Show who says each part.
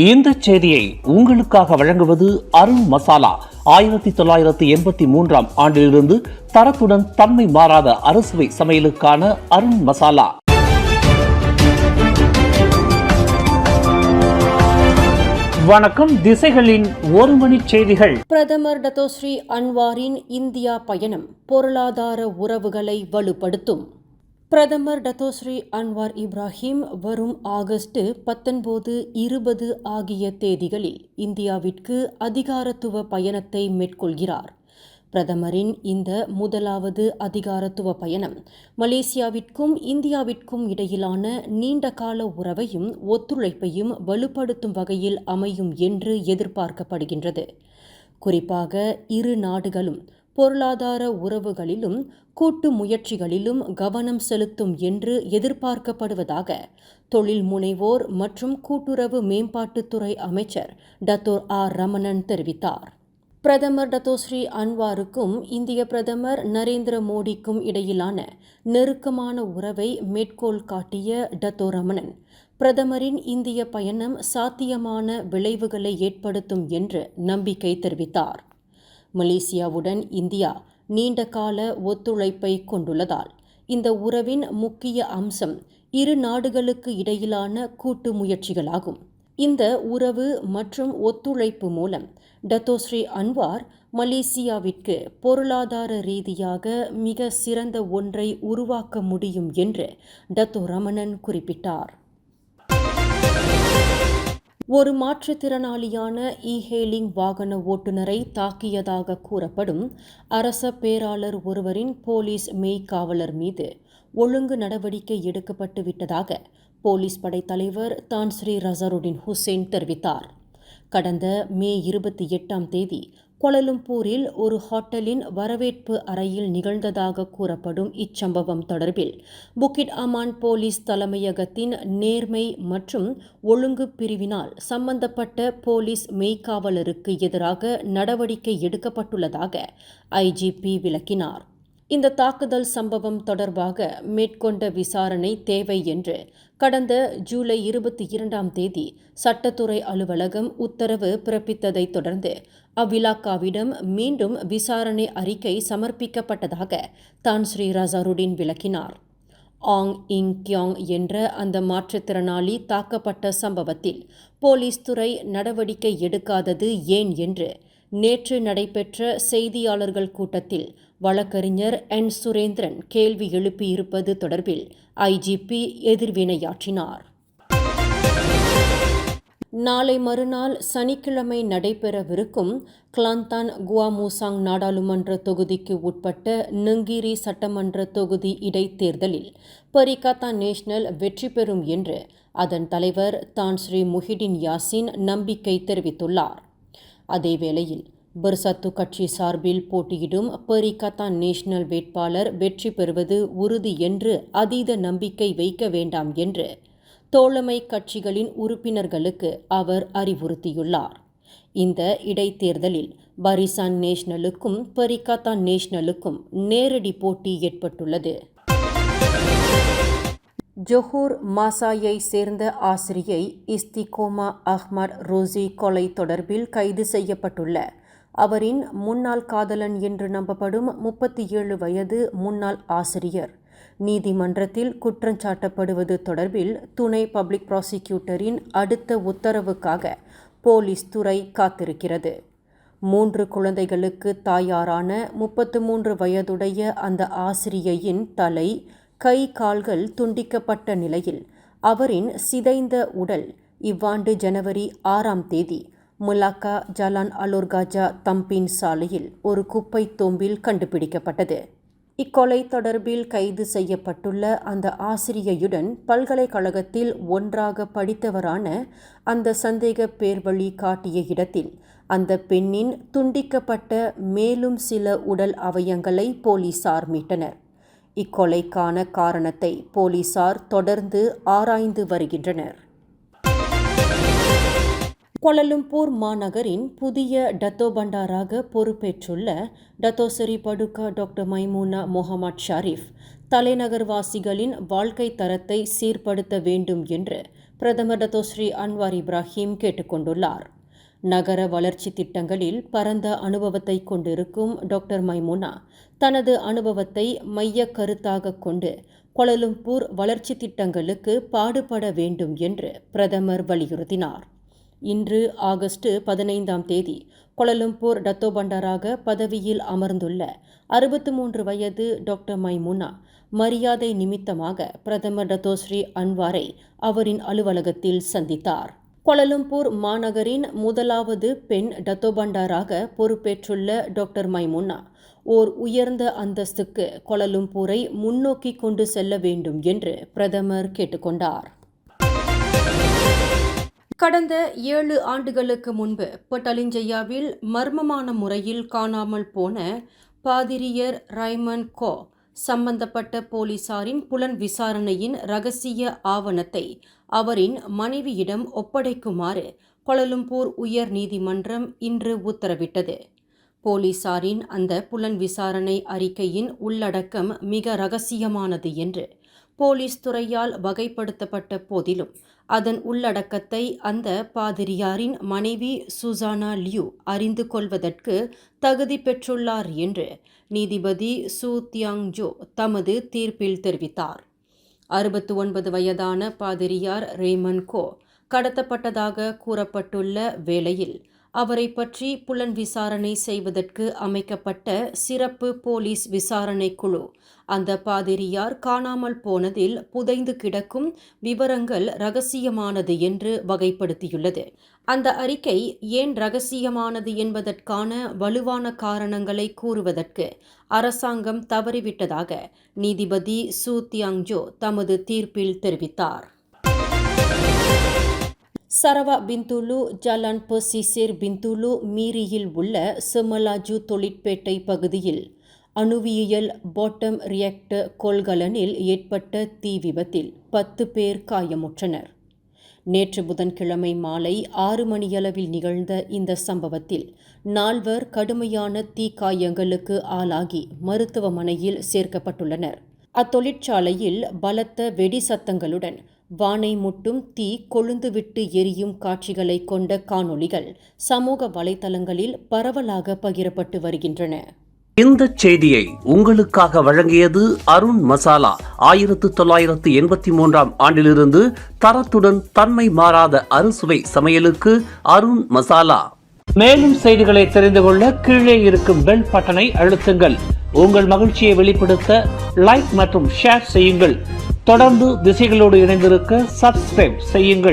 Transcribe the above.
Speaker 1: இந்த செய்தியை உங்களுக்காக வழங்குவது அருண் மசாலா. 1983 ஆண்டிலிருந்து தரத்துடன் தன்மை மாறாத அறுசுவை சமையலுக்கான அருண் மசாலா. வணக்கம். திசைகளின் ஒரு மணி செய்திகள்.
Speaker 2: பிரதமர் டத்தோஸ்ரீ அன்வாரின் இந்தியா பயணம் பொருளாதார உறவுகளை வலுப்படுத்தும். பிரதமர் டத்தோஸ்ரீ அன்வார் இப்ராஹிம் வரும் ஆகஸ்ட் 19, 20 ஆகிய தேதிகளில் இந்தியாவிற்கு அதிகாரத்துவ பயணத்தை மேற்கொள்கிறார். பிரதமரின் இந்த முதலாவது அதிகாரத்துவ பயணம் மலேசியாவிற்கும் இந்தியாவிற்கும் இடையிலான நீண்டகால உறவையும் ஒத்துழைப்பையும் வலுப்படுத்தும் வகையில் அமையும் என்று எதிர்பார்க்கப்படுகின்றது. குறிப்பாக இரு நாடுகளும் பொருளாதார உறவுகளிலும் கூட்டு முயற்சிகளிலும் கவனம் செலுத்தும் என்று எதிர்பார்க்கப்படுவதாக தொழில் முனைவோர் மற்றும் கூட்டுறவு மேம்பாட்டுத்துறை அமைச்சர் டத்தோர் ஆர் ரமணன் தெரிவித்தார். பிரதமர் டத்தோஸ்ரீ அன்வாருக்கும் இந்திய பிரதமர் நரேந்திர மோடிக்கும் இடையிலான நெருக்கமான உறவை மேற்கோள் காட்டிய டத்தோர் ரமணன், பிரதமரின் இந்திய பயணம் சாத்தியமான விளைவுகளை ஏற்படுத்தும் என்று நம்பிக்கை தெரிவித்தார். மலேசியாவுடன் இந்தியா நீண்டகால ஒத்துழைப்பை கொண்டுள்ளதால் இந்த உறவின் முக்கிய அம்சம் இரு நாடுகளுக்கு இடையிலான கூட்டு முயற்சிகளாகும். இந்த உறவு மற்றும் ஒத்துழைப்பு மூலம் டத்தோஸ்ரீ அன்வார் மலேசியாவிற்கு பொருளாதார ரீதியாக மிக சிறந்த ஒன்றை உருவாக்க முடியும் என்று டத்தோர் ரமணன் குறிப்பிட்டார். ஒரு மாற்றுத்திறனாளியான இ-ஹெயிலிங் வாகன ஓட்டுநரை தாக்கியதாக கூறப்படும் அரச பேராளர் ஒருவரின் போலீஸ் மெய்காவலர் மீது ஒழுங்கு நடவடிக்கை எடுக்கப்பட்டு விட்டதாக போலீஸ் படைத்தலைவர் தான் ஸ்ரீ ரசருடின் ஹுசேன் தெரிவித்தார். கடந்த மே 28 கோலாலம்பூரில் ஒரு ஹோட்டலின் வரவேற்பு அறையில் நிகழ்ந்ததாக கூறப்படும் இச்சம்பவம் தொடர்பில் புக்கிட் அமான் போலீஸ் தலைமையகத்தின் நேர்மை மற்றும் ஒழுங்கு பிரிவினால் சம்பந்தப்பட்ட போலீஸ் மெய்காவலருக்கு எதிராக நடவடிக்கை எடுக்கப்பட்டுள்ளதாக ஐஜிபி விளக்கினார். இந்த தாக்குதல் சம்பவம் தொடர்பாக மேற்கொண்ட விசாரணை தேவை என்று கடந்த ஜூலை 22 சட்டத்துறை அலுவலகம் உத்தரவு பிறப்பித்ததை தொடர்ந்து அவ்விலாக்காவிடம் மீண்டும் விசாரணை அறிக்கை சமர்ப்பிக்கப்பட்டதாக தான் ஸ்ரீ ரசருடின் விளக்கினார். ஆங் இங் கியோங் என்ற அந்த மாற்றுத்திறனாளி தாக்கப்பட்ட சம்பவத்தில் போலீஸ் துறை நடவடிக்கை எடுக்காதது ஏன் என்று நேற்று நடைபெற்ற செய்தியாளர்கள் கூட்டத்தில் வழக்கறிஞர் என் சுரேந்திரன் கேள்வி எழுப்பியிருப்பது தொடர்பில் ஐஜிபி எதிர்வினையாற்றினார். நாளை மறுநாள் சனிக்கிழமை நடைபெறவிருக்கும் கிளாந்தான் குவாமுசாங் நாடாளுமன்ற தொகுதிக்கு உட்பட்ட நுங்கிரி சட்டமன்ற தொகுதி இடைத்தேர்தலில் பரிகாத்தான் நேஷனல் வெற்றி பெறும் என்று அதன் தலைவர் தான் ஸ்ரீ முஹிடின் யாசின் நம்பிக்கை தெரிவித்துள்ளார். அதேவேளையில் பர்சத்து கட்சி சார்பில் போட்டியிடும் பரிகாத்தான் நேஷனல் வேட்பாளர் வெற்றி பெறுவது உறுதி என்று அதீத நம்பிக்கை வைக்க வேண்டாம் என்று தோழமை கட்சிகளின் உறுப்பினர்களுக்கு அவர் அறிவுறுத்தியுள்ளார். இந்த இடைத்தேர்தலில் பரிசான் நேஷனலுக்கும் பரிகாத்தான் நேஷனலுக்கும் நேரடி போட்டி ஏற்பட்டுள்ளது. ஜொஹூர் மாசாயை சேர்ந்த ஆசிரியை இஸ்திகோமா அஹ்மத் ரோசி கொலை தொடர்பில் கைது செய்யப்பட்டுள்ள அவரின் முன்னாள் காதலன் என்று நம்பப்படும் 37 வயது முன்னாள் ஆசிரியர் நீதிமன்றத்தில் குற்றஞ்சாட்டப்படுவது தொடர்பில் துணை பப்ளிக் ப்ராசிக்யூட்டரின் அடுத்த உத்தரவுக்காக போலீஸ் துறை காத்திருக்கிறது. 3 குழந்தைகளுக்கு தாயாரான 33 வயதுடைய அந்த ஆசிரியையின் தலை, கை, கால்கள் துண்டிக்கப்பட்ட நிலையில் அவரின் சிதைந்த உடல் இவ்வாண்டு ஜனவரி 6 முலாக்கா ஜலான் அலோர்காஜா தம்பின் சாலையில் ஒரு குப்பை தோம்பில் கண்டுபிடிக்கப்பட்டது. இக்கொலை தொடர்பில் கைது செய்யப்பட்டுள்ள அந்த ஆசிரியையுடன் பல்கலைக்கழகத்தில் ஒன்றாக படித்தவரான அந்த சந்தேக பேர்வழி காட்டிய இடத்தில் அந்த பெண்ணின் துண்டிக்கப்பட்ட மேலும் சில உடல் அவயங்களை போலீசார் மீட்டனர். இக்கொலைக்கான காரணத்தை போலீசார் தொடர்ந்து ஆராய்ந்து வருகின்றனர். கோலாலம்பூர் மாநகரின் புதிய டத்தோ பண்டாராக பொறுப்பேற்றுள்ள டத்தோ சரி படுகா டாக்டர் மைமூனா முகமது ஷரீஃப் தலைநகர்வாசிகளின் வாழ்க்கை தரத்தை சீர்படுத்த வேண்டும் என்று பிரதமர் டத்தோஸ்ரீ அன்வார் இப்ராஹிம் கேட்டுக்கொண்டுள்ளார். நகர வளர்ச்சி திட்டங்களில் பரந்த அனுபவத்தை கொண்டிருக்கும் டாக்டர் மைமுனா தனது அனுபவத்தை மைய கருத்தாக கொண்டு கோலாலம்பூர் வளர்ச்சி திட்டங்களுக்கு பாடுபட வேண்டும் என்று பிரதமர் வலியுறுத்தினார். இன்று ஆகஸ்ட் 15ஆம் தேதி கோலாலம்பூர் டத்தோ பண்டாராக பதவியில் அமர்ந்துள்ள 63 வயது டாக்டர் மைமுனா மரியாதை நிமித்தமாக பிரதமர் டத்தோஸ்ரீ அன்வாரை அவரின் அலுவலகத்தில் சந்தித்தார். கோலாலம்பூர் மாநகரின் முதலாவது பெண் டத்தோ பண்டாராக பொறுப்பேற்றுள்ள டாக்டர் மைமுனா ஓர் உயர்ந்த அந்தஸ்துக்கு கோலாலம்பூரை முன்னோக்கி கொண்டு செல்ல வேண்டும் என்று பிரதமர் கேட்டுக்கொண்டார். கடந்த 7 ஆண்டுகளுக்கு முன்பு பட்டாலிஞ்சையாவில் மர்மமான முறையில் காணாமல் போன பாதிரியர் ரைமன் கோ சம்பந்தப்பட்ட போலீசாரின் புலன் விசாரணையின் இரகசிய ஆவணத்தை அவரின் மனைவியிடம் ஒப்படைக்குமாறு கோலாலம்பூர் உயர் நீதிமன்றம் இன்று உத்தரவிட்டது. போலீசாரின் அந்த புலன் விசாரணை அறிக்கையின் உள்ளடக்கம் மிக இரகசியமானது என்று போலீஸ் துறையால் வகைப்படுத்தப்பட்ட போதிலும் அதன் உள்ளடக்கத்தை அந்த பாதிரியாரின் மனைவி சுசானா லியூ அறிந்து கொள்வதற்கு தகுதி பெற்றுள்ளார் என்று நீதிபதி சு தியாங்ஜோ தமது தீர்ப்பில் தெரிவித்தார். 69 வயதான பாதிரியார் ரேமன் கோ கடத்தப்பட்டதாக கூறப்பட்டுள்ள வேளையில் அவரை பற்றி புலன் விசாரணை செய்வதற்கு அமைக்கப்பட்ட சிறப்பு போலீஸ் விசாரணை குழு அந்த பாதிரியார் காணாமல் போனதில் புதைந்து கிடக்கும் விவரங்கள் இரகசியமானது என்று வகைப்படுத்தியுள்ளது. அந்த அறிக்கை ஏன் இரகசியமானது என்பதற்கான வலுவான காரணங்களை கூறுவதற்கு அரசாங்கம் தவறிவிட்டதாக நீதிபதி சு தியாங்ஜோ தமது தீர்ப்பில் தெரிவித்தார். சரவா பிந்துலு ஜலான் பசிசேர் பிந்துலு மீரியில் உள்ள செமலாஜு தொழிற்பேட்டை பகுதியில் அணுவியல் பாட்டம் ரியாக்டர் கொள்கலனில் ஏற்பட்ட தீ விபத்தில் 10 பேர் காயமுற்றனர். நேற்று புதன்கிழமை மாலை 6 மணியளவில் நிகழ்ந்த இந்த சம்பவத்தில் 4 கடுமையான தீக்காயங்களுக்கு ஆளாகி மருத்துவமனையில் சேர்க்கப்பட்டுள்ளனர். அத்தொழிற்சாலையில் பலத்த வெடி சத்தங்களுடன் வானை முட்டும் தீ கொழுந்துவிட்டு எரியும் காட்சிகளை கொண்ட காணொளிகள் சமூக வலைதளங்களில் பரவலாக பகிரப்பட்டு வருகின்றன.
Speaker 1: இந்த செய்தியை உங்களுக்காக வழங்கியது அருண் மசாலா. 1983ஆம் ஆண்டிலிருந்து தரத்துடன் தன்மை மாறாத அறுசுவை சமையலுக்கு அருண் மசாலா. மேலும் செய்திகளை தெரிந்து கொள்ள கீழே இருக்கும் பெல் பட்டனை அழுத்துங்கள். உங்கள் மகிழ்ச்சியை வெளிப்படுத்த லைக் மற்றும் ஷேர் செய்யுங்கள். தொடர்ந்து திசைகளோடு இணைந்திருக்க சப்ஸ்கிரைப் செய்யுங்கள்.